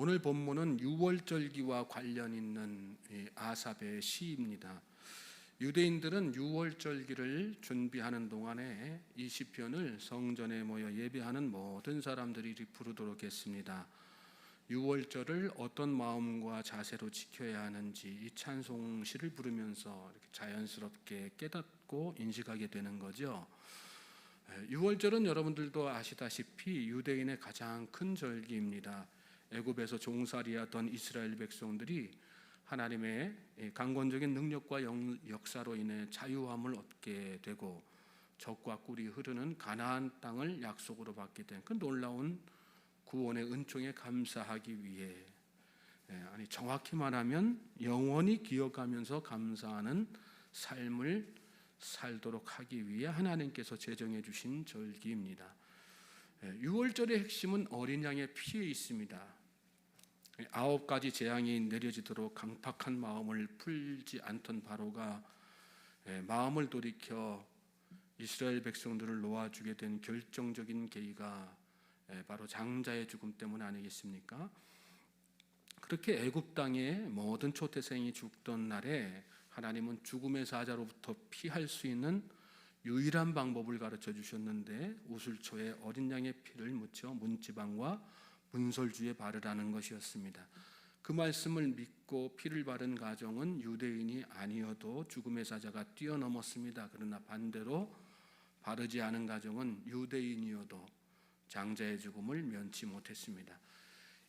오늘 본문은 유월절기와 관련 있는 아삽의 시입니다. 유대인들은 유월절기를 준비하는 동안에 이 시편을 성전에 모여 예배하는 모든 사람들이 부르도록 했습니다. 유월절을 어떤 마음과 자세로 지켜야 하는지 이 찬송시를 부르면서 이렇게 자연스럽게 깨닫고 인식하게 되는 거죠. 유월절은 여러분들도 아시다시피 유대인의 가장 큰 절기입니다. 애굽에서 종살이하던 이스라엘 백성들이 하나님의 강권적인 능력과 역사로 인해 자유함을 얻게 되고 젖과 꿀이 흐르는 가나안 땅을 약속으로 받게 된 그 놀라운 구원의 은총에 감사하기 위해, 정확히 말하면 영원히 기억하면서 감사하는 삶을 살도록 하기 위해 하나님께서 제정해 주신 절기입니다. 유월절의 핵심은 어린 양의 피에 있습니다. 9가지 재앙이 내려지도록 강팍한 마음을 풀지 않던 바로가 마음을 돌이켜 이스라엘 백성들을 놓아주게 된 결정적인 계기가 바로 장자의 죽음 때문 아니겠습니까? 그렇게 애굽 땅의 모든 초태생이 죽던 날에 하나님은 죽음의 사자로부터 피할 수 있는 유일한 방법을 가르쳐 주셨는데 우슬초에 어린 양의 피를 묻혀 문지방과 문설주에 바르라는 것이었습니다. 그 말씀을 믿고 피를 바른 가정은 유대인이 아니어도 죽음의 사자가 뛰어넘었습니다. 그러나 반대로 바르지 않은 가정은 유대인이어도 장자의 죽음을 면치 못했습니다.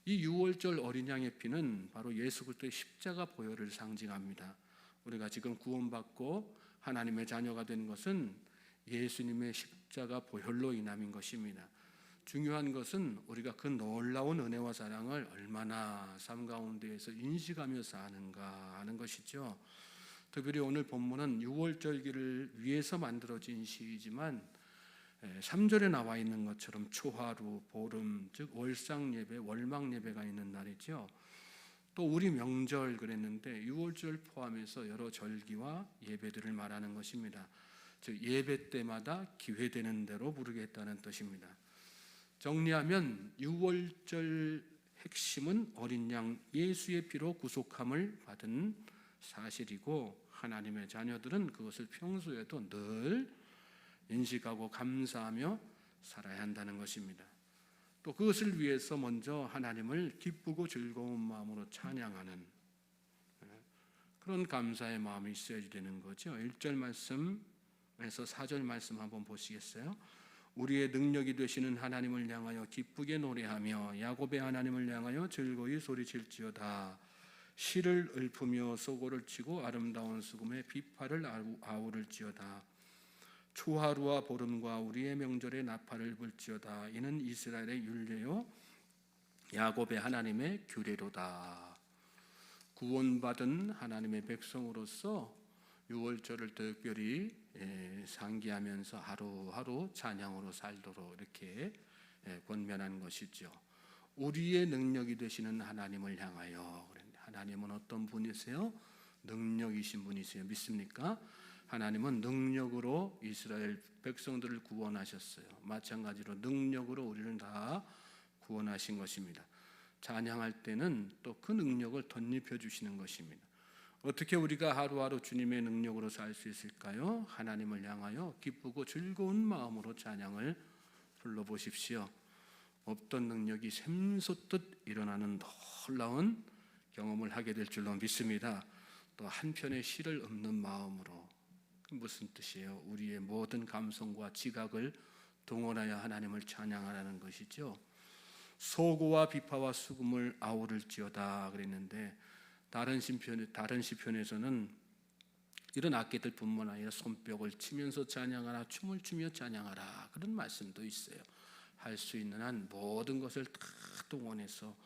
이 유월절 어린 양의 피는 바로 예수 그리스도의 십자가 보혈을 상징합니다. 우리가 지금 구원받고 하나님의 자녀가 된 것은 예수님의 십자가 보혈로 인함인 것입니다. 중요한 것은 우리가 그 놀라운 은혜와 사랑을 얼마나 삶 가운데에서 인식하며 사는가 하는 것이죠. 특별히 오늘 본문은 유월절기를 위해서 만들어진 시이지만 3절에 나와 있는 것처럼 초하루, 보름, 즉 월상예배, 월막예배가 있는 날이죠. 또 우리 명절 그랬는데 유월절 포함해서 여러 절기와 예배들을 말하는 것입니다. 즉 예배 때마다 기회되는 대로 부르겠다는 뜻입니다. 정리하면 유월절 핵심은 어린 양 예수의 피로 구속함을 받은 사실이고 하나님의 자녀들은 그것을 평소에도 늘 인식하고 감사하며 살아야 한다는 것입니다. 또 그것을 위해서 먼저 하나님을 기쁘고 즐거운 마음으로 찬양하는 그런 감사의 마음이 있어야 되는 거죠. 1절 말씀에서 4절 말씀 한번 보시겠어요? 우리의 능력이 되시는 하나님을 향하여 기쁘게 노래하며 야곱의 하나님을 향하여 즐거이 소리칠지어다. 시를 읊으며 소고를 치고 아름다운 수금에 비파를 아우를지어다. 초하루와 보름과 우리의 명절에 나팔을 불지어다. 이는 이스라엘의 율례요 야곱의 하나님의 규례로다. 구원받은 하나님의 백성으로서 유월절을 특별히 상기하면서 하루하루 찬양으로 살도록 이렇게 권면한 것이죠. 우리의 능력이 되시는 하나님을 향하여. 하나님은 어떤 분이세요? 능력이신 분이세요. 믿습니까? 하나님은 능력으로 이스라엘 백성들을 구원하셨어요. 마찬가지로 능력으로 우리를 다 구원하신 것입니다. 찬양할 때는 또 그 능력을 덧입혀 주시는 것입니다. 어떻게 우리가 하루하루 주님의 능력으로 살 수 있을까요? 하나님을 향하여 기쁘고 즐거운 마음으로 찬양을 불러보십시오. 없던 능력이 샘솟듯 일어나는 놀라운 경험을 하게 될 줄로 믿습니다. 또 한편의 시를 읊는 마음으로. 무슨 뜻이에요? 우리의 모든 감성과 지각을 동원하여 하나님을 찬양하라는 것이죠. 소고와 비파와 수금을 아우를지어다 그랬는데 다른 시편에서는 이런 악기들뿐만 아니라 손뼉을 치면서 찬양하라, 춤을 추며 찬양하라 그런 말씀도 있어요. 할 수 있는 한 모든 것을 다 동원해서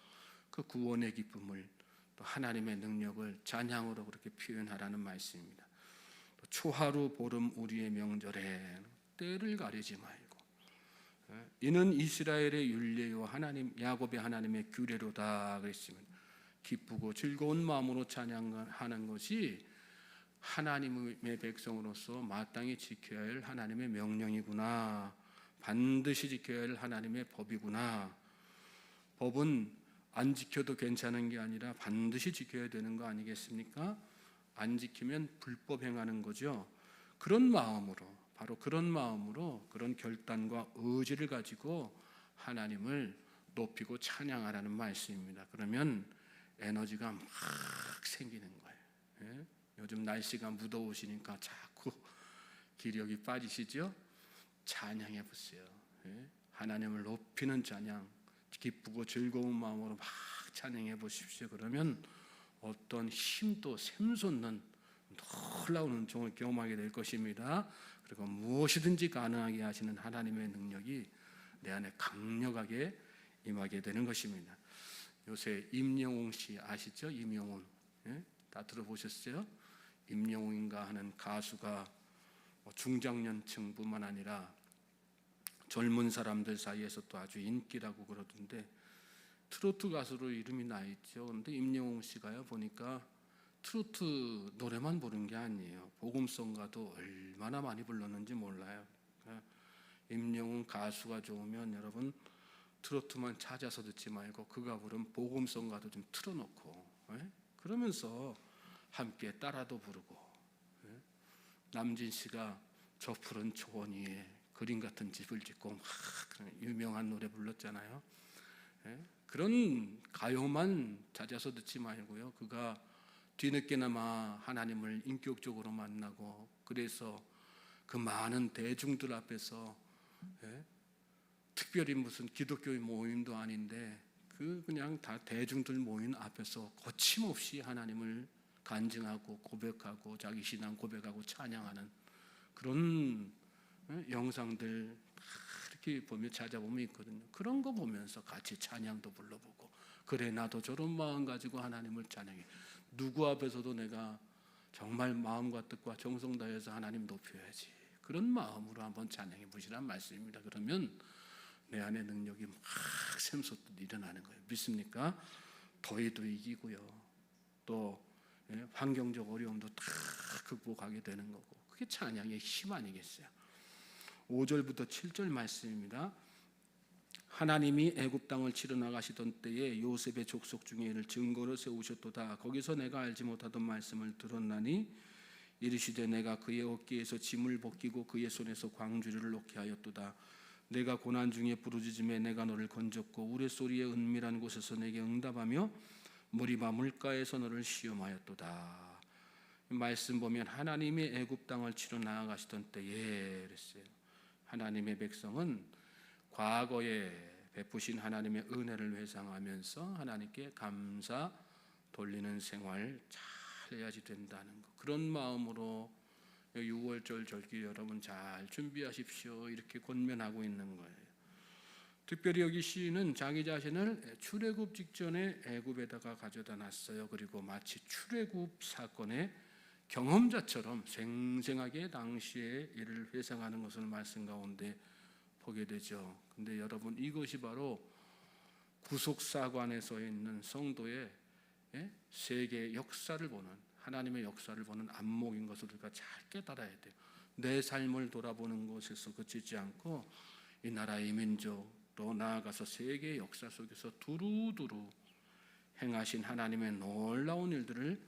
그 구원의 기쁨을 또 하나님의 능력을 찬양으로 그렇게 표현하라는 말씀입니다. 또 초하루, 보름, 우리의 명절에 때를 가리지 말고 이는 이스라엘의 율례요 하나님 야곱의 하나님의 규례로다 그랬습니다. 기쁘고 즐거운 마음으로 찬양하는 것이 하나님의 백성으로서 마땅히 지켜야 할 하나님의 명령이구나. 반드시 지켜야 할 하나님의 법이구나. 법은 안 지켜도 괜찮은 게 아니라 반드시 지켜야 되는 거 아니겠습니까? 안 지키면 불법 행하는 거죠. 그런 마음으로, 바로 그런 마음으로, 그런 결단과 의지를 가지고 하나님을 높이고 찬양하라는 말씀입니다. 그러면 에너지가 막 생기는 거예요. 예? 요즘 날씨가 무더우시니까 자꾸 기력이 빠지시죠? 찬양해 보세요. 예? 하나님을 높이는 찬양, 기쁘고 즐거운 마음으로 막 찬양해 보십시오. 그러면 어떤 힘도 샘솟는 놀라운 은총을 경험하게 될 것입니다. 그리고 무엇이든지 가능하게 하시는 하나님의 능력이 내 안에 강력하게 임하게 되는 것입니다. 요새 임영웅 씨 아시죠? 임영웅, 예? 다 들어보셨어요? 임영웅인가 하는 가수가 중장년층뿐만 아니라 젊은 사람들 사이에서 또 아주 인기라고 그러던데 트로트 가수로 이름이 나 있죠. 그런데 임영웅 씨가요 보니까 트로트 노래만 부른 게 아니에요. 복음성가도 얼마나 많이 불렀는지 몰라요. 그러니까 임영웅 가수가 좋으면 여러분 트로트만 찾아서 듣지 말고 그가 부른 복음성가도 좀 틀어놓고, 예? 그러면서 함께 따라도 부르고, 예? 남진 씨가 저 푸른 초원 위에 그림 같은 집을 짓고 막 유명한 노래 불렀잖아요. 예? 그런 가요만 찾아서 듣지 말고요. 그가 뒤늦게나마 하나님을 인격적으로 만나고 그래서 그 많은 대중들 앞에서, 예? 특별히 무슨 기독교의 모임도 아닌데 그냥 다 대중들 모인 앞에서 거침없이 하나님을 간증하고 고백하고 자기 신앙 고백하고 찬양하는 그런 영상들 이렇게 보면 찾아보면 있거든요. 그런 거 보면서 같이 찬양도 불러보고, 그래 나도 저런 마음 가지고 하나님을 찬양해. 누구 앞에서도 내가 정말 마음과 뜻과 정성 다해서 하나님 높여야지. 그런 마음으로 한번 찬양해 보시란 말씀입니다. 그러면 내 안에 능력이 막 샘솟듯 일어나는 거예요. 믿습니까? 더위도 이기고요. 또 환경적 어려움도 다 극복하게 되는 거고. 그게 찬양의 힘 아니겠어요? 5절부터 7절 말씀입니다. 하나님이 애굽 땅을 치러 나가시던 때에 요셉의 족속 중에 이를 증거로 세우셨도다. 거기서 내가 알지 못하던 말씀을 들었나니 이르시되 내가 그의 어깨에서 짐을 벗기고 그의 손에서 광주리를 놓게 하였도다. 내가 고난 중에 부르짖음에 내가 너를 건졌고 우레소리의 은밀한 곳에서 내게 응답하며 무리바 물가에서 너를 시험하였도다. 말씀 보면 하나님이 애굽 땅을 치러 나아가시던 때에 그랬어요. 하나님의 백성은 과거에 베푸신 하나님의 은혜를 회상하면서 하나님께 감사 돌리는 생활 잘 해야지 된다는 것. 그런 마음으로 6월절 절기 여러분 잘 준비하십시오. 이렇게 권면하고 있는 거예요. 특별히 여기 시인은 자기 자신을 출애굽 직전에 애굽에다가 가져다 놨어요. 그리고 마치 출애굽 사건의 경험자처럼 생생하게 당시의 일을 회상하는 것을 말씀 가운데 보게 되죠. 근데 여러분 이것이 바로 구속사관에 서 있는 성도의 세계 역사를 보는, 하나님의 역사를 보는 안목인 것을 우리가 잘 깨달아야 돼요. 내 삶을 돌아보는 것에서 그치지 않고 이 나라의 민족 또 나아가서 세계의 역사 속에서 두루두루 행하신 하나님의 놀라운 일들을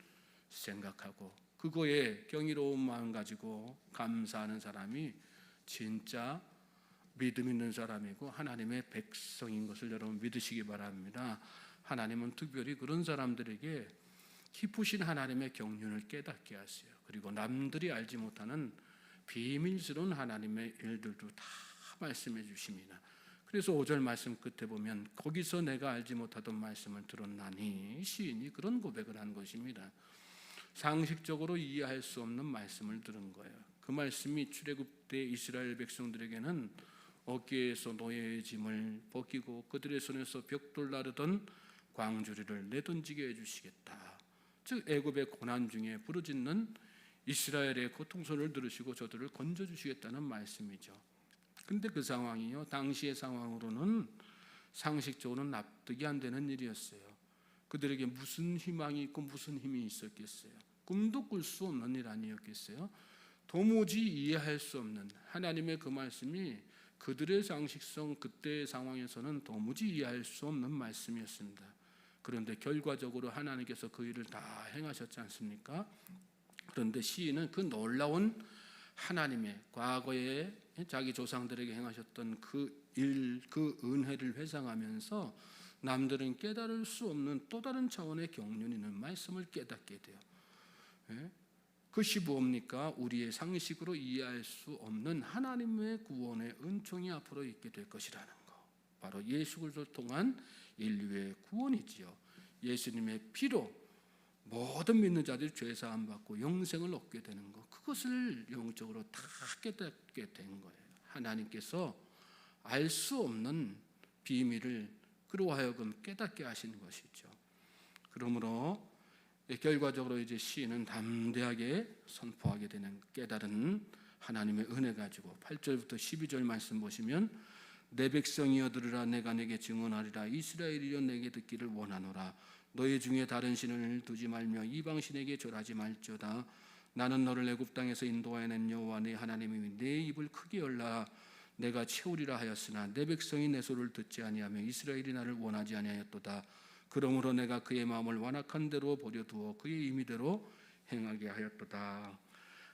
생각하고 그거에 경이로운 마음 가지고 감사하는 사람이 진짜 믿음 있는 사람이고 하나님의 백성인 것을 여러분 믿으시기 바랍니다. 하나님은 특별히 그런 사람들에게 깊으신 하나님의 경륜을 깨닫게 하세요. 그리고 남들이 알지 못하는 비밀스러운 하나님의 일들도 다 말씀해 주십니다. 그래서 5절 말씀 끝에 보면 거기서 내가 알지 못하던 말씀을 들었나니, 시인이 그런 고백을 한 것입니다. 상식적으로 이해할 수 없는 말씀을 들은 거예요. 그 말씀이 출애굽 때 이스라엘 백성들에게는 어깨에서 노예의 짐을 벗기고 그들의 손에서 벽돌 나르던 광주리를 내던지게 해주시겠다. 즉 애굽의 고난 중에 부르짖는 이스라엘의 고통소리를 들으시고 저들을 건져주시겠다는 말씀이죠. 근데 그 상황이요, 당시의 상황으로는 상식적으로는 납득이 안 되는 일이었어요. 그들에게 무슨 희망이 있고 무슨 힘이 있었겠어요? 꿈도 꿀 수 없는 일 아니었겠어요? 도무지 이해할 수 없는 하나님의 그 말씀이 그들의 상식성, 그때의 상황에서는 도무지 이해할 수 없는 말씀이었습니다. 그런데 결과적으로 하나님께서 그 일을 다 행하셨지 않습니까? 그런데 시인은 그 놀라운 하나님의 과거에 자기 조상들에게 행하셨던 그 일, 그 은혜를 회상하면서 남들은 깨달을 수 없는 또 다른 차원의 경륜 있는 말씀을 깨닫게 돼요. 그것이 뭡니까? 우리의 상식으로 이해할 수 없는 하나님의 구원의 은총이 앞으로 있게 될 것이라는 거. 바로 예수 그리스도를 통한 인류의 구원이지요. 예수님의 피로 모든 믿는 자들이 죄 사함 받고 영생을 얻게 되는 것, 그것을 영적으로 다 깨닫게 된 거예요. 하나님께서 알 수 없는 비밀을 그로 하여금 깨닫게 하시는 것이죠. 그러므로 결과적으로 이제 시인은 담대하게 선포하게 되는 깨달은 하나님의 은혜 가지고 8절부터 12절 말씀 보시면 내 백성이여 들으라 내가 내게 증언하리라 이스라엘이여 내게 듣기를 원하노라 너희 중에 다른 신을 두지 말며 이방 신에게 절하지 말지어다 나는 너를 애굽 땅에서 인도하여낸 여호와 네 하나님이니 내 입을 크게 열라 내가 채우리라 하였으나 내 백성이 내 소리를 듣지 아니하며 이스라엘이 나를 원하지 아니하였도다 그러므로 내가 그의 마음을 완악한 대로 버려두어 그의 임의대로 행하게 하였도다.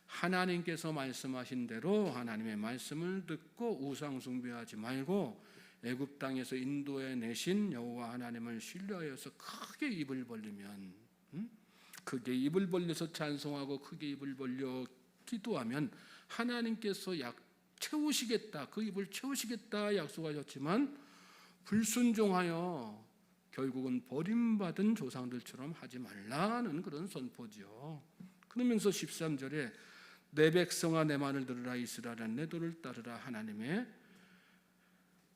하나님께서 말씀하신 대로 하나님의 말씀을 듣고 우상 숭배하지 말고 애굽 땅에서 인도해 내신 여호와 하나님을 신뢰하여서 크게 입을 벌리면 크게 입을 벌려서 찬송하고 크게 입을 벌려 기도하면 하나님께서 채우시겠다, 그 입을 채우시겠다 약속하셨지만 불순종하여 결국은 버림받은 조상들처럼 하지 말라는 그런 선포죠. 그러면서 13절에 내 백성아 내 말을 들으라 이스라엘아 내 도를 따르라 하나님의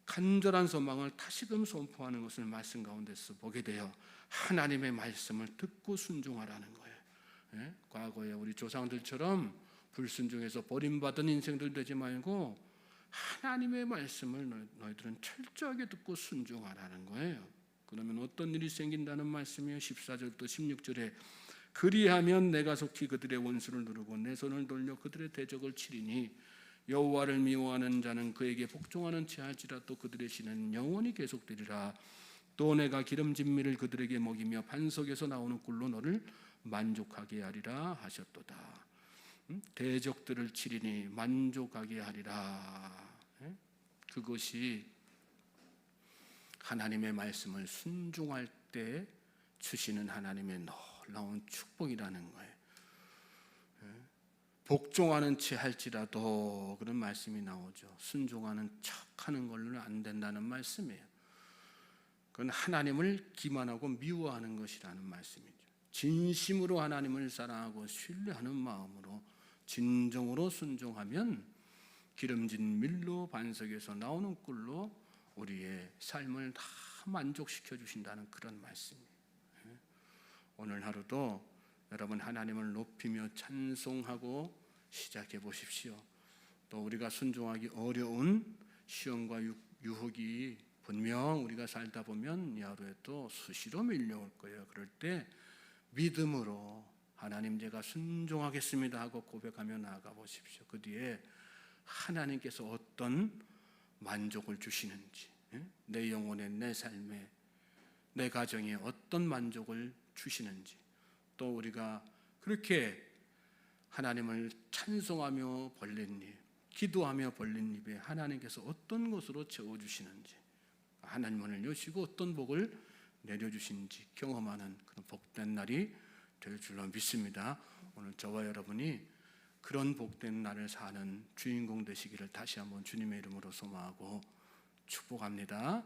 간절한 소망을 다시금 선포하는 것을 말씀 가운데서 보게 돼요. 하나님의 말씀을 듣고 순종하라는 거예요. 과거에 우리 조상들처럼 불순종해서 버림받은 인생들 되지 말고 하나님의 말씀을 너희들은 철저하게 듣고 순종하라는 거예요. 그러면 어떤 일이 생긴다는 말씀이에요. 14절부터 16절에 그리하면 내가 속히 그들의 원수를 누르고 내 손을 돌려 그들의 대적을 치리니 여호와를 미워하는 자는 그에게 복종하는 채 할지라도 그들의 신은 영원히 계속되리라 또 내가 기름진 밀을 그들에게 먹이며 반석에서 나오는 꿀로 너를 만족하게 하리라 하셨도다. 대적들을 치리니 만족하게 하리라. 그것이 하나님의 말씀을 순종할 때 주시는 하나님의 놀라운 축복이라는 거예요. 복종하는 채 할지라도 그런 말씀이 나오죠. 순종하는 척하는 걸로는 안 된다는 말씀이에요. 그건 하나님을 기만하고 미워하는 것이라는 말씀이죠. 진심으로 하나님을 사랑하고 신뢰하는 마음으로 진정으로 순종하면 기름진 밀로 반석에서 나오는 꿀로 우리의 삶을 다 만족시켜 주신다는 그런 말씀이에요. 오늘 하루도 여러분 하나님을 높이며 찬송하고 시작해 보십시오. 또 우리가 순종하기 어려운 시험과 유혹이 분명 우리가 살다 보면 이 하루에 또 수시로 밀려올 거예요. 그럴 때 믿음으로 하나님 제가 순종하겠습니다 하고 고백하며 나아가 보십시오. 그 뒤에 하나님께서 어떤 만족을 주시는지 내 영혼에 내 삶에 내 가정에 어떤 만족을 주시는지 또 우리가 그렇게 하나님을 찬송하며 벌린 입 기도하며 벌린 입에 하나님께서 어떤 것으로 채워주시는지 하나님을 여시고 어떤 복을 내려주시는지 경험하는 그런 복된 날이 될 줄로 믿습니다. 오늘 저와 여러분이 그런 복된 날을 사는 주인공 되시기를 다시 한번 주님의 이름으로 소망하고 축복합니다.